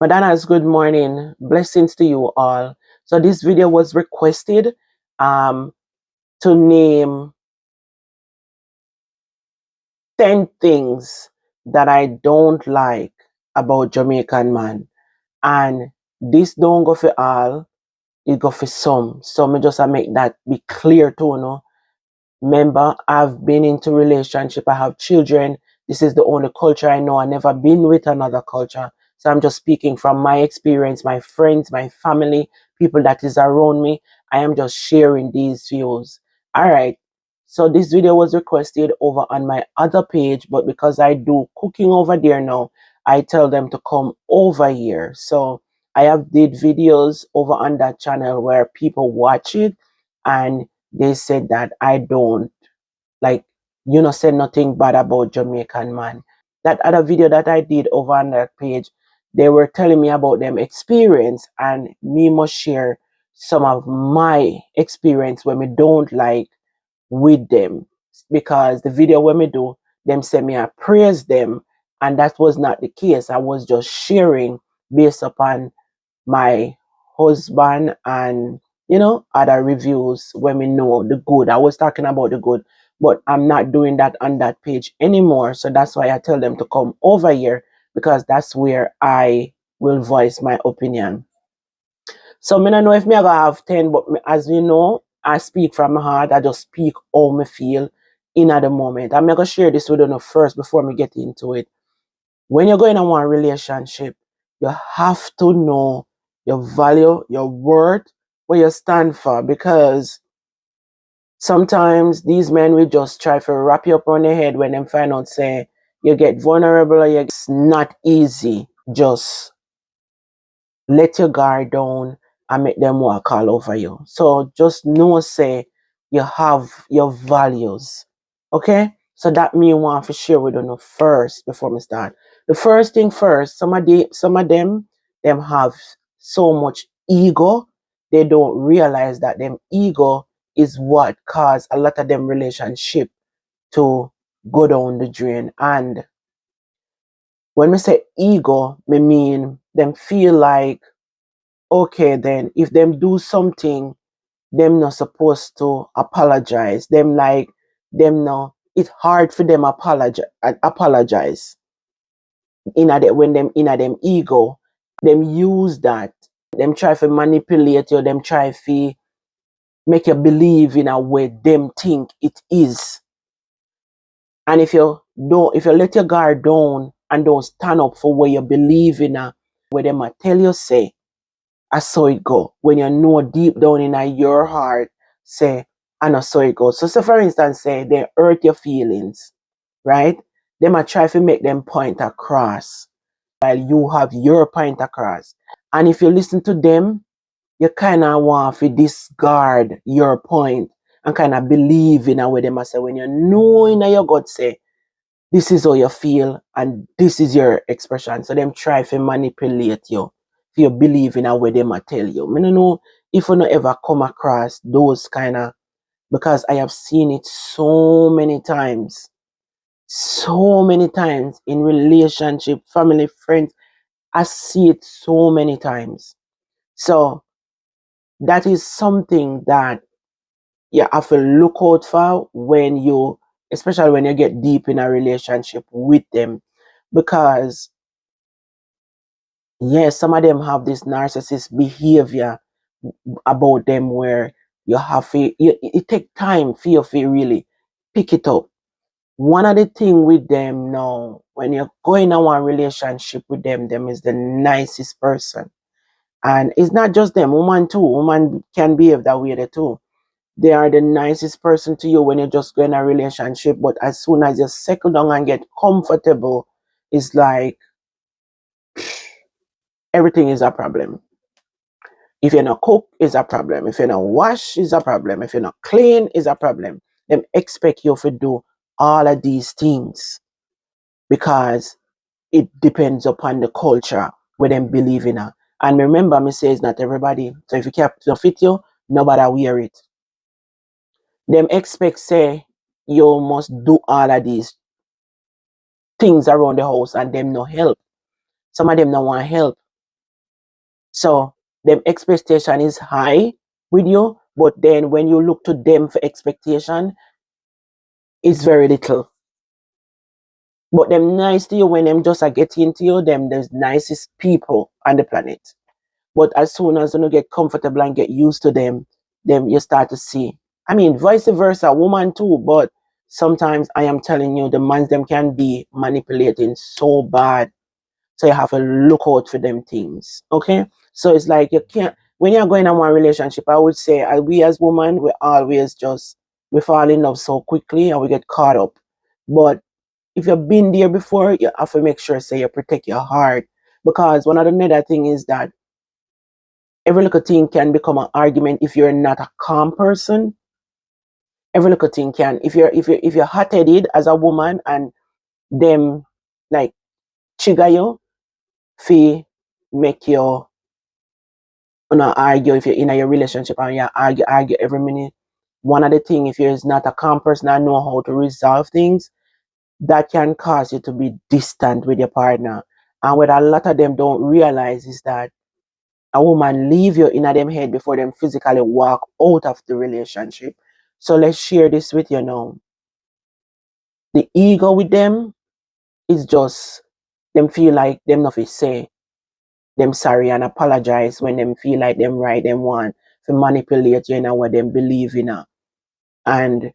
Madanas, good morning. Blessings to you all. So this video was requested um, to name 10 things that I don't like about Jamaican man. And this don't go for all, it go for some. So me just make that be clear too, no? Remember, I've been into relationship. I have children. This is the only culture I know. I never been with another culture. So I'm just speaking from my experience, my friends, my family, people that is around me. I am just sharing these views. All right. So this video was requested over on my other page, but because I do cooking over there now, I tell them to come over here. So I have did videos over on that channel where people watch it and they said that I don't like, say nothing bad about Jamaican man. That other video that I did over on that page, they were telling me about them experience and me must share some of my experience when we don't like with them. Because the video when me do, them say me I praise them, and that was not the case. I was just sharing based upon my husband and other reviews when we know the good. I was talking about the good, but I'm not doing that on that page anymore. So that's why I tell them to come over here, because that's where I will voice my opinion. So me don't know if me I gonna have 10, but as you know, I speak from my heart. I just speak how me feel in at the moment. I'm gonna share this with you first before me get into it. When you're going in one relationship, you have to know your value, your worth, what you stand for, because sometimes these men will just try to wrap you up on the head when them find out say you get vulnerable or it's not easy. Just let your guard down and make them walk all over you. So just know say you have your values. Okay? So that me want to share with you first before we start. The first thing first, some of them have so much ego, they don't realize that them ego is what caused a lot of them relationship to go down the drain. And when we say ego, me mean them feel like, okay, then if them do something, them not supposed to apologize. Them no, it's hard for them apologize. When them in a them ego, them use that. Them try to manipulate you, them try to make you believe in a way them think it is. And if you let your guard down and don't stand up for what you believe in, where them a tell you say, I saw it go. When you know deep down in your heart, say, I know saw it go. So say for instance, say they hurt your feelings, right? They might try to make them point across while you have your point across. And if you listen to them, you kind of want to discard your point and kind of believe in a way they must say when you know in your gut say, this is how you feel and this is your expression. So them try to manipulate you. If you believe in a way they might tell you. I don't know if you not ever come across those kind of, because I have seen it so many times. So many times in relationship, family, friends. I see it so many times. So that is something that you have to look out for when you, especially when you get deep in a relationship with them. Because yes, some of them have this narcissist behavior about them where you have to, it take time for you to really pick it up. One of the thing with them now, when you're going on one relationship with them is the nicest person. And it's not just them, woman too. Woman can behave that way too. They are the nicest person to you when you're just going in a relationship, but as soon as you settle down and get comfortable, it's like everything is a problem. If you're not cook, is a problem. If you're not wash, is a problem. If you're not clean, is a problem. Them expect you to do all of these things because it depends upon the culture where them believe in. And remember, me say it's not everybody. So if you can't fit you, nobody wear it. Them expect say you must do all of these things around the house and them no help. Some of them no want help. So them expectation is high with you, but then when you look to them for expectation, it's very little. But them nice to you when them just are getting into you, them the nicest people on the planet. But as soon as you get comfortable and get used to them, then you start to see. I mean, vice versa, woman too. But sometimes I am telling you, the mans them can be manipulating so bad. So you have to look out for them things. Okay? So it's like you can't when you're going in one relationship, I would say we as women, we always just we fall in love so quickly and we get caught up. But if you've been there before, you have to make sure say you protect your heart. Because one of the another thing is that every little thing can become an argument if you're not a calm person. Every little thing can. If you're hot headed as a woman and them like trigger you, fee make you argue if you're in a your relationship and you argue every minute. One of the thing if you're not a calm person and know how to resolve things, that can cause you to be distant with your partner. And what a lot of them don't realize is that a woman leave you in them head before them physically walk out of the relationship. So let's share this with you now. The ego with them is just them feel like them nothing say them sorry and apologize when them feel like them right them want to manipulate you in what them believe in. And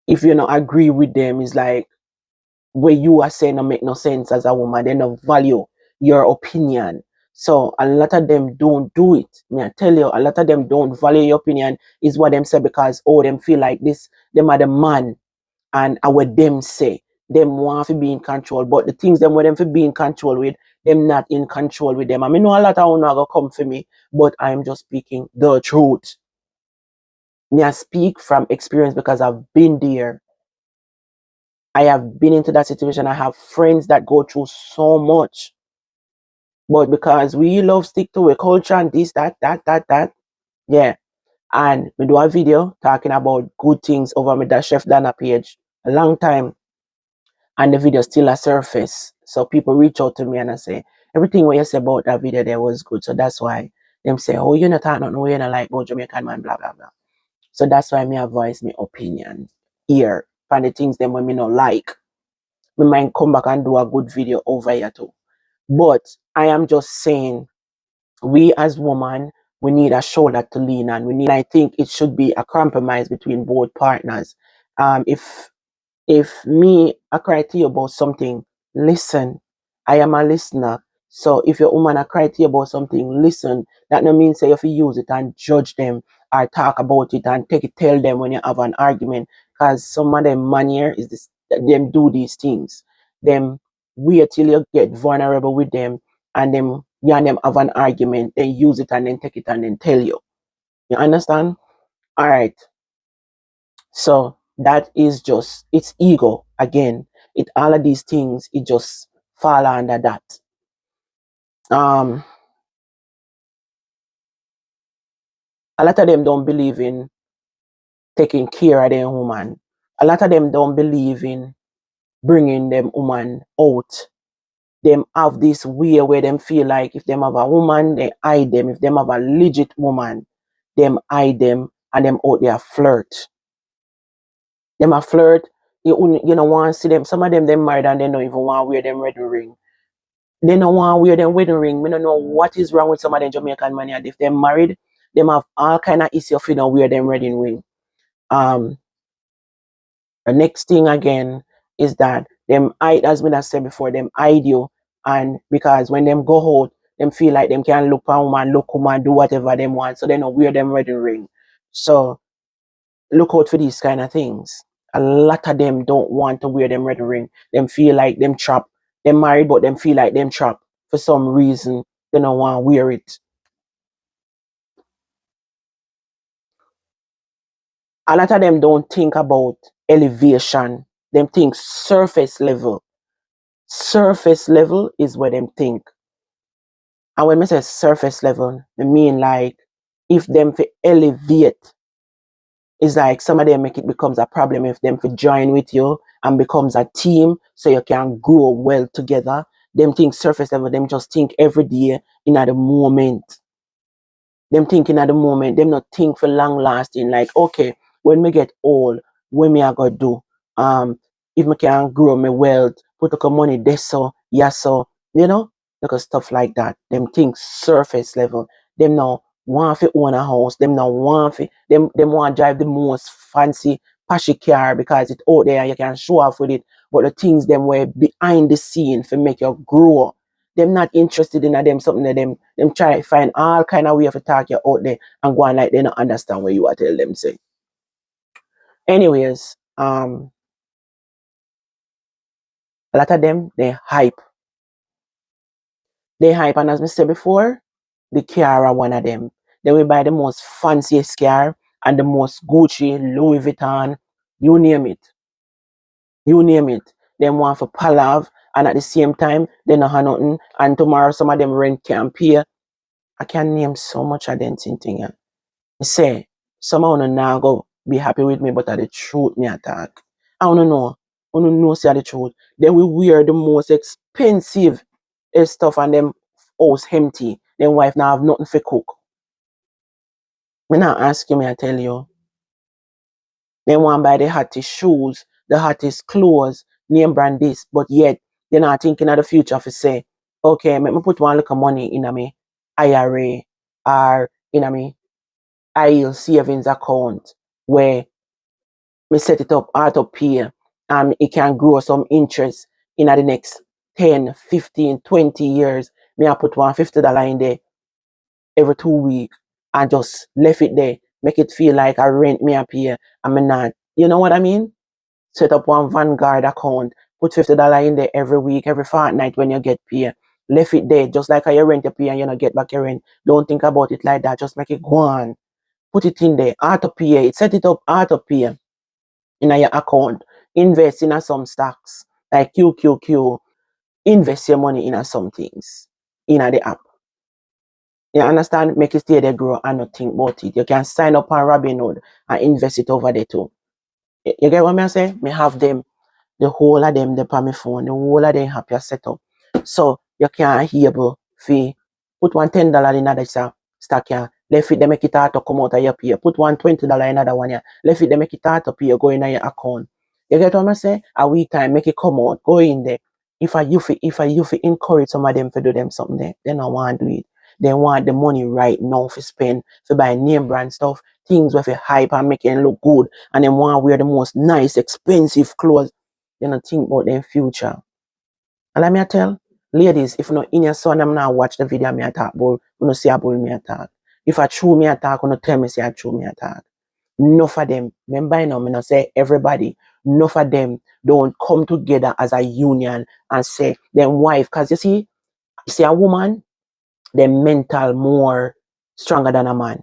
if you don't agree with them, it's like what you are saying don't make no sense as a woman. They don't value your opinion. So a lot of them don't do it. Me I tell you, a lot of them don't value your opinion is what them say because them feel like this, them are the man and what them say. Them want to be in control. But the things them want them to be in control with, them not in control with them. I mean know a lot of them are gonna come for me, but I'm just speaking the truth. Me I speak from experience because I've been there. I have been into that situation. I have friends that go through so much. But because we love stick to a culture and this, that, yeah. And we do a video talking about good things over with that Chef Dana page a long time. And the video still a surface. So people reach out to me and I say, everything what you say about that video there was good. So that's why them say, oh, you're not talking nothing, you're not like about Jamaican man, blah, blah, blah. So that's why me voice my opinion here. For the things them when me not like. We might come back and do a good video over here too. But I am just saying, we as women, we need a shoulder to lean on. I think it should be a compromise between both partners. If me I cry to you about something, listen. I am a listener. So if your woman I cry to you about something, listen. That no means say if you use it and judge them or talk about it and tell them when you have an argument. Because some of them manier is this them do these things. Them wait till you get vulnerable with them and them you and them have an argument, then use it and then take it and then tell you. You understand? Alright. So that is just it's ego again. It all of these things it just fall under that. Um a lot of them don't believe in taking care of their woman. A lot of them don't believe in bringing them woman out. Them have this way where them feel like if them have a woman, they hide them. If them have a legit woman, them hide them and them out there flirt. Them a flirt. You don't want to see them. Some of them married and they don't even want to wear them wedding ring. They don't want to wear them wedding ring. We don't know what is wrong with some of them Jamaican man. And if they're married, them have all kind of issue if you don't wear them wedding ring. Um, the next thing again is that them hide, as I said before, them hide you, and because when them go out, them feel like them can look woman, do whatever them want, so they don't wear them wedding ring. So look out for these kind of things. A lot of them don't want to wear them red ring. Them feel like them trapped. Them married, but them feel like them trapped for some reason. They don't want to wear it. A lot of them don't think about elevation. Them think surface level. Surface level is where them think. And when I say surface level, I mean like if them for elevate, it's like some of them make it becomes a problem if them for join with you and becomes a team so you can grow well together. Them think surface level, them just think every day in at the moment. Them thinking at the moment, them not think for long lasting. Like, okay, when me get old, when me I gotta do? If me can grow my wealth, put the money this so, yes so, because stuff like that. Them think surface level. Them now want to own a house. Them now want to them want to drive the most fancy pashy car because it's out there and you can show off with it. But the things them were behind the scene for make you grow. Them not interested in them something that them try to find all kind of way of talk you out there and go on like they don't understand what you are tell them say. Anyways, a lot of them they hype. They hype, and as we said before, the car are one of them. They will buy the most fanciest car and the most Gucci, Louis Vuitton, you name it. You name it. Them want for palav and at the same time they not have nothing and tomorrow some of them rent can't pay. I can name so much of them thing. I say, some of them now go be happy with me, but at the truth me attack. I don't know. I don't know say the truth. Then we wear the most expensive stuff and them house empty. Then wife now have nothing for cook. Me not ask you, me I tell you. They want buy the hottest shoes, the hottest clothes, name brand this, but yet they're not thinking of the future for say, okay, let me put one little money in a me IRA or in a me IEL savings account where me set it up auto pay and it can grow some interest in the next 10, 15, 20 years. Me I put $150 in there every 2 weeks and just left it there. Make it feel like I rent me a pay and me not. You know what I mean? Set up one Vanguard account, put $50 in there every week, every fortnight when you get paid. Left it there, just like how you rent your pay and you not get back your rent. Don't think about it like that. Just make it go on. Put it in there, auto pay. Set it up auto pay in your account. Invest in some stocks like QQQ. Invest your money in some things in the app. You understand? Make it stay there grow and not think about it. You can sign up on Robinhood and invest it over there too. You get what I say? Me have them the whole of them on my phone, the whole of them have your setup. So you can able to put $10 in another stack here, left it they make it auto come out of your pay. Put $20 in another one here, left it they make it auto pay go in your account. You get what I say? A week time, make it come out, go in there. If I encourage some of them to do them something there, they don't want to do it. They want the money right now for spend, for buy name brand stuff, things with a hype and make it look good, and then want to wear the most nice, expensive clothes. They don't think about their future. And let me tell, ladies, if you not in your son, I'm not watch the video me attack bull, you know see a bull me attack. If I true me attack, you know tell me say I true me attack. Enough of them, remember now, me not say everybody, enough of them don't come together as a union and say them wife, cause you see a woman, them mental more stronger than a man.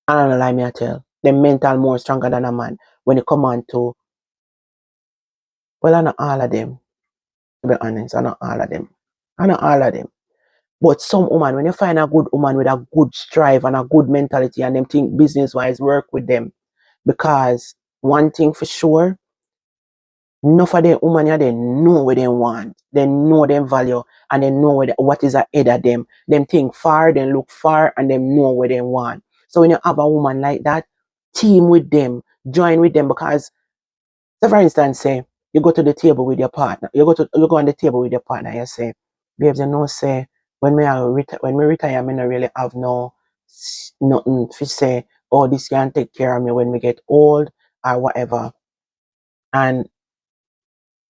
I don't lie me I tell. Them mental more stronger than a man when it come on to, well, I not all of them. To be honest, I not all of them. I not all of them. But some woman, when you find a good woman with a good strive and a good mentality and them think business wise, work with them. Because one thing for sure, enough of them woman here, they know what they want. They know them value and they know what is ahead of them. Them think far, they look far and they know what they want. So when you have a woman like that, team with them, join with them because, so for instance, say you go to the table with your partner, you go on the table with your partner, you say, babes, you know, say when we retire, I not really have nothing to say, oh, this can take care of me when we get old or whatever. And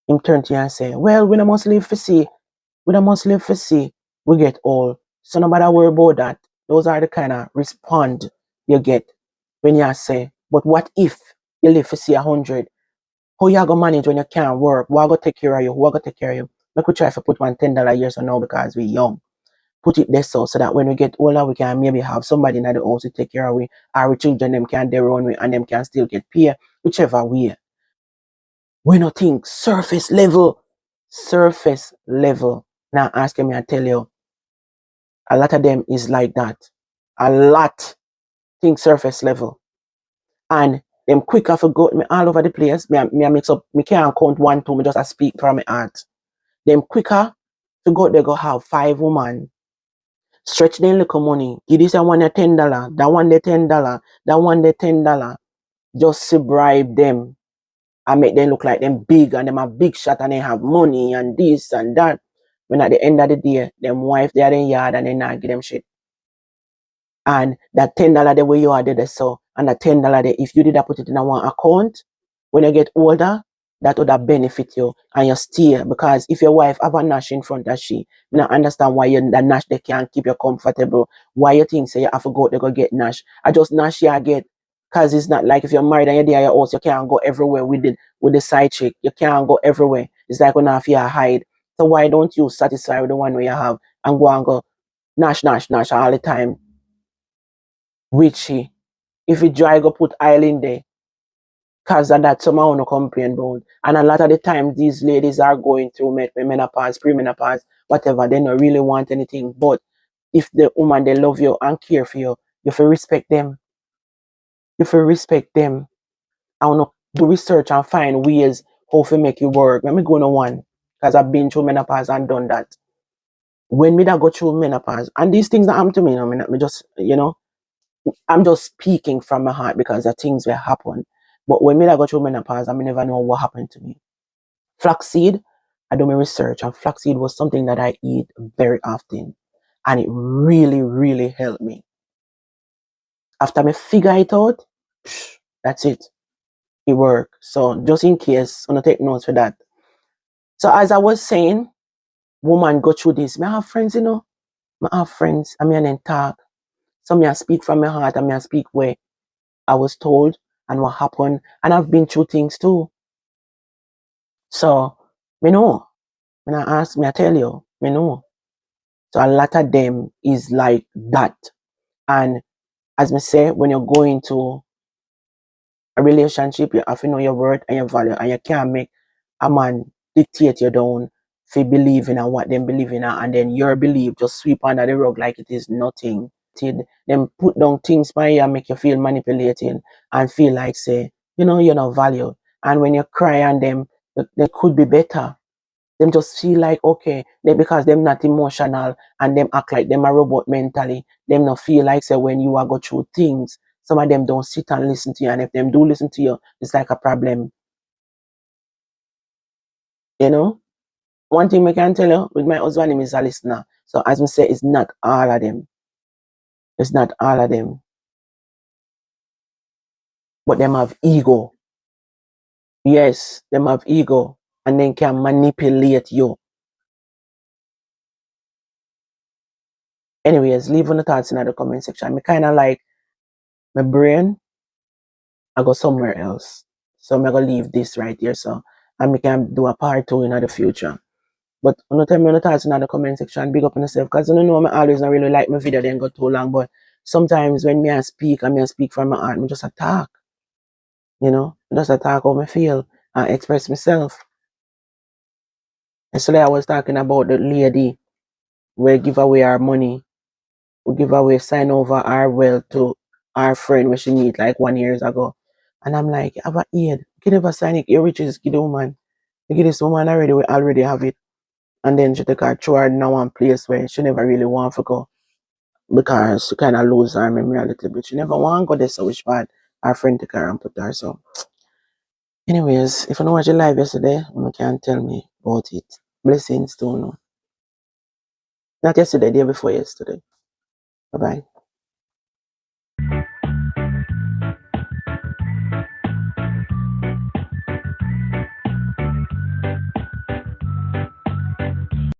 him turn to you and say, well, we don't must live for see. We don't must live for see. We get old. So nobody worry about that. Those are the kind of respond you get when you say, but what if you live for see 100? How you gonna manage when you can't work? Who gonna take care of you? Who gonna take care of you? Make we try to put $10 a year so now because we young. Put it there so that when we get older we can maybe have somebody in the house to take care of we. Our children them can their own way and them can still get paid, whichever way. We not think surface level. Surface level. Now ask me, I tell you, a lot of them is like that. A lot think surface level. And them quicker for go me all over the place. Me I mix up, me can't count one, two, me just a speak from my heart. Them quicker to go they go have 5 women, stretch them little money. Give this one a $10, that one the $10, that one the $10, just to bribe them and make them look like them big and them a big shot and they have money and this and that. When at the end of the day, them wife they are in yard and they not give them shit. And that $10 the way you are there so, and that $10 there, if you did put it in a one account, when you get older, that would have benefit you and you stay. Because if your wife have a nash in front of she, you don't understand why you that nash they can't keep you comfortable. Why you think say you have to go they go get nash. I just nash you get because it's not like if you're married and you're there at your house, you can't go everywhere with the side chick. You can't go everywhere. It's like when you hide. So why don't you satisfy with the one where you have and go nash, nash, nash all the time? Witchy. If it dry, go put oil in there. Cause of that, some I want to complain about. And a lot of the time, these ladies are going through menopause, premenopause, whatever. They don't really want anything. But if the woman they love you and care for you, you have to respect them. You have to respect them. I want to do research and find ways how to make it work. Let me go on one. Because I've been through menopause and done that. When me that go through menopause, and these things that happen to me, me just, I'm just speaking from my heart because the things will happen. But when me that go through menopause, I never know what happened to me. Flaxseed, I do my research, and flaxseed was something that I eat very often. And it really, really helped me. After me figure it out, that's it. It worked. So just in case, I'm gonna take notes for that. So as I was saying, woman go through this. Me have friends, I have friends, and me and them talk. So me I speak from my heart and me I speak where I was told and what happened. And I've been through things too. So me know. When I ask me, I tell you, me know. So a lot of them is like that. And as me say, when you're going to a relationship, you have to know your worth and your value. And you can't make a man dictate you down for believing in what them believe in, and then your belief just sweep under the rug like it is nothing. Them put down things by you and make you feel manipulating and feel like say, you're not valued. And when you cry on them, they could be better. Them just feel like okay, because them not emotional and them act like them a robot mentally. Them not feel like say when you are go through things, some of them don't sit and listen to you, and if them do listen to you, it's like a problem. You know? One thing I can tell you with my husband, him is a listener. So as we say, it's not all of them. It's not all of them. But them have ego. Yes, them have ego. And then can manipulate you. Anyways, leave on the thoughts in the comment section. Me kinda like my brain, I go somewhere else. So I'm gonna leave this right here. So and we can do a part 2 in the future. But tell me your thoughts in the comment section. Big up on yourself. Because I know I always not really like my video, then go too long. But sometimes when I speak from my heart, I just attack. Just attack how I feel and express myself. Yesterday I was talking about the lady where give away our money. We give away, sign over our wealth to our friend when she meet like 1 year ago. And I'm like, have a aid. You can never sign it. Your riches, give the woman. You give this woman already, we already have it. And then she take her through her in one place where she never really want to go. Because she kind of lose her memory a little bit. She never want to go there, so which part our friend take her and put her. So, anyways, if you don't watch the live yesterday, you can tell me about it. Blessings to you. Not yesterday, day before yesterday. Bye bye.